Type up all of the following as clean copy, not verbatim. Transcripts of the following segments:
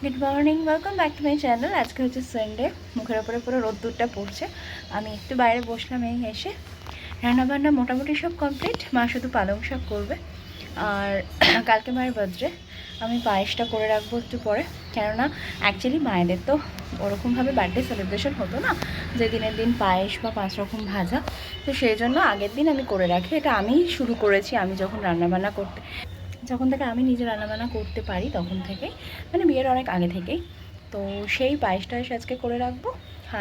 Good morning, welcome back to my channel. আজকে হচ্ছে Sunday, মুখের ওপরে পুরো রোদ্দুরটা পড়ছে। আমি একটু বাইরে বসলাম, এই এসে রান্নাবান্না মোটামুটি সব কমপ্লিট। মা শুধু পালং শাক করবে। আর কালকে মায়ের বার্থডে, আমি পায়েসটা করে রাখবো একটু পরে, কেননা অ্যাকচুয়ালি মায়েদের তো ওরকমভাবে বার্থডে সেলিব্রেশন হতো না যে দিনের দিন পায়েস বা 5 রকম ভাজা, তো সেই জন্য আগের দিন আমি করে রাখি। এটা আমিই শুরু করেছি, আমি যখন থেকে আমি নিজে রান্নাবান্না করতে পারি তখন থেকেই, মানে বিয়ের অনেক আগে থেকেই। তো সেই পায়েসটা আজকে করে রাখবো,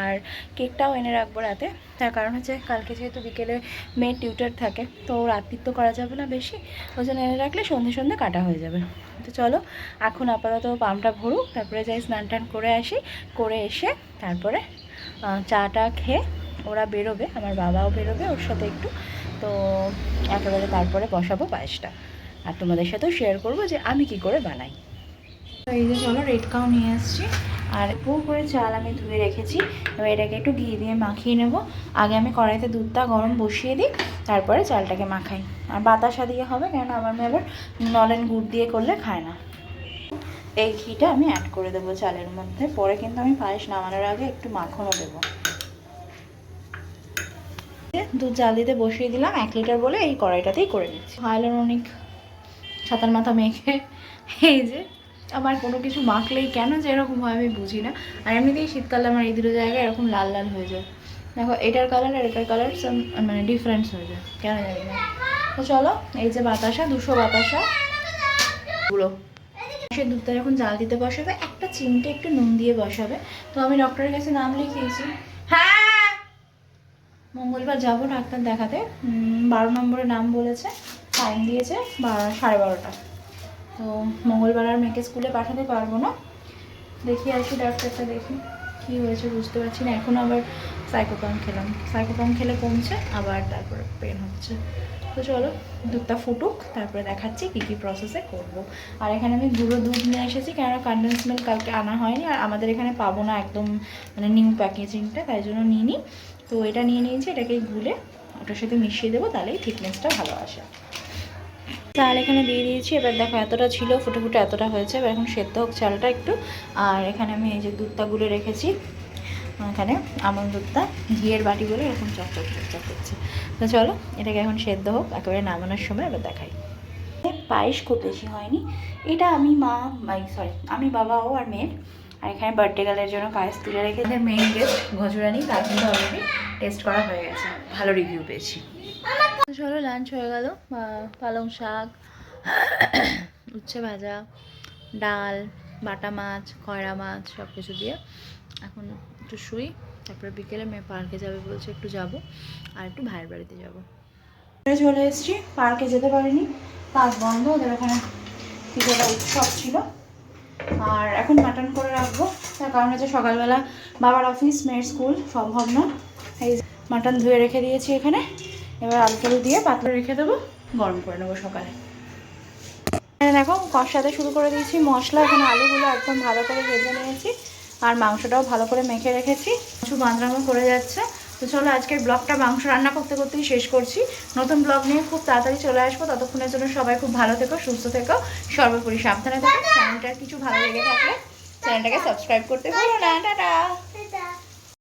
আর কেকটাও এনে রাখবো রাতে। তার কারণ হচ্ছে কালকে যেহেতু বিকেলে মেয়ের টিউটার থাকে, তো রাত্রির তো করা যাবে না বেশি, ওই জন্য এনে রাখলে সন্ধে সন্ধে কাটা হয়ে যাবে। তো চলো এখন আপাতত পামটা ভরুক, তারপরে যাই স্নান টান করে আসি। করে এসে তারপরে চাটা খেয়ে ওরা বেরোবে, আমার বাবাও বেরোবে ওর সাথে একটু। তো একেবারে তারপরে বসাবো পায়েসটা, আর তোমাদের সাথেও শেয়ার করবো যে আমি কি করে বানাই। তো এই যে চলো রেড কাউ নিয়ে আসছি, আর পুরো করে চাল আমি ধুয়ে রেখেছি। এবার এটাকে একটু ঘি দিয়ে মাখিয়ে নেব। আগে আমি কড়াইতে দুধটা গরম বসিয়ে দিই, তারপরে চালটাকে মাখাই। আর বাতাসা দিয়ে হবে, কেন আমার মেয়ে আবার নলেন গুড় দিয়ে করলে খায় না। এই ঘিটা আমি অ্যাড করে দেবো চালের মধ্যে, পরে কিন্তু আমি পায়েস নামানোর আগে একটু মাখনও দেবো। দুধ জাল দিতে বসিয়ে দিলাম, 1 লিটার বলে এই কড়াইটাতেই করে নিচ্ছি। হাইলোরনিক ছাতার মাথা মেখে, এই যে আমার কোনো কিছু মাখলেই কেন যে এরকম হয় আমি বুঝি না। আর এমনিতেই শীতকালে আমার এই দুটো জায়গায় এরকম লাল লাল হয়ে যায়। দেখো এটার কালার আর এটার কালার মানে ডিফারেন্স হয়ে যায়, কেন জানি না। তো চলো, এই যে বাতাসা, 200 বাতাসা গুলো, সে দুধটা যখন জাল দিতে বসাবে একটা চিমটে একটু নুন দিয়ে বসাবে। তো আমি ডক্টরের কাছে নাম লিখিয়েছি। হ্যাঁ, মঙ্গলবার যাবো ডাক্তার দেখাতে। 12 নম্বরে নাম বলেছে, টাইম দিয়েছে 12:30। তো মঙ্গলবার আর মেয়েকে স্কুলে পাঠাতে পারবো না। দেখি আসি ডাক্তারটা, দেখি কী হয়েছে বুঝতে পারছি না। এখন আবার সাইকোপাম খেলাম, সাইকোপাম খেলে কমছে, আবার তারপরে পেন হচ্ছে। তো চলো দুধটা ফুটুক, তারপরে দেখাচ্ছি কী কী প্রসেসে করবো। আর এখানে আমি গুঁড়ো দুধ নিয়ে এসেছি, কেননা কনডেন্স মিল্ক কালকে আনা হয়নি, আর আমাদের এখানে পাবো না একদম, মানে নিউ প্যাকেজিংটা, তাই জন্য নিয়ে নিই। তো এটা নিয়ে নিয়েছি, এটাকে গুলে ওটার সাথে মিশিয়ে দেবো, তাহলেই থিকনেসটা ভালো আসে। চাল এখানে দিয়ে দিয়েছি। এবার দেখো এতটা ছিল, ফুটে ফুটে এতটা হয়েছে। এবার এখন সেদ্ধ হোক চালটা একটু। আর এখানে আমি এই যে দুধটা গুলে রেখেছি, এখানে আমল দুধটা ঘিয়ের বাটি বলে এরকম চকচক চকচক করছে। তো চলো এটাকে এখন সেদ্ধ হোক, একেবারে নামানোর সময় এবার দেখাই। পায়েস খুব বেশি হয়নি, এটা আমি বাবা ও আর মেয়ের। আর এখানে বার্থডে গার্লের জন্য পায়েস তুলে রেখে মেইন গেস্ট ঘজুরানি, তার কিন্তু অলরেডি টেস্ট করা হয়ে গেছে, ভালো রিভিউ পেয়েছি। চলো লাঞ্চ হয়ে গেল, পালং শাক, উচ্ছে ভাজা, ডাল, বাটা মাছ, খয়রা মাছ, সব কিছু দিয়ে এখন একটু শুই। তারপরে বিকেলে মেয়ে পার্কে যাবে বলছে, একটু যাব, আর একটু ভাইয়ের বাড়িতে যাব। চলে এসেছি, পার্কে যেতে পারিনি, পার্ক বন্ধ, ওদের ওখানে কিছু একটা উৎসব ছিল। আর এখন মাটন করে রাখবো, তার কারণ হচ্ছে সকালবেলা বাবার অফিস, মেয়ের স্কুল, সম্ভব না। এই মাটন ধুয়ে রেখে দিয়েছি এখানে, এবার আলু দিয়ে পাতলা রেখে দেবো, গরম করে নেবো সকালে। দেখো কষাতে শুরু করে দিয়েছি মশলা, এখানে আলুগুলো একদম ভালো করে ভেজে নিয়েছি, আর মাংসটাও ভালো করে মেখে রেখেছি, কিছু বাঁধরামো করে যাচ্ছে। তো চলো আজকের ব্লগটা মাংস রান্না করতে করতেই শেষ করছি। নতুন ব্লগ নিয়ে খুব তাড়াতাড়ি চলে আসবো, ততক্ষণের জন্য সবাই খুব ভালো থেকো, সুস্থ থেকো, সর্বোপরি সাবধানে থেকো। চ্যানেলটার কিছু ভালো লেগে থাকলে চ্যানেলটাকে সাবস্ক্রাইব করতে ভুলো না। টাটা।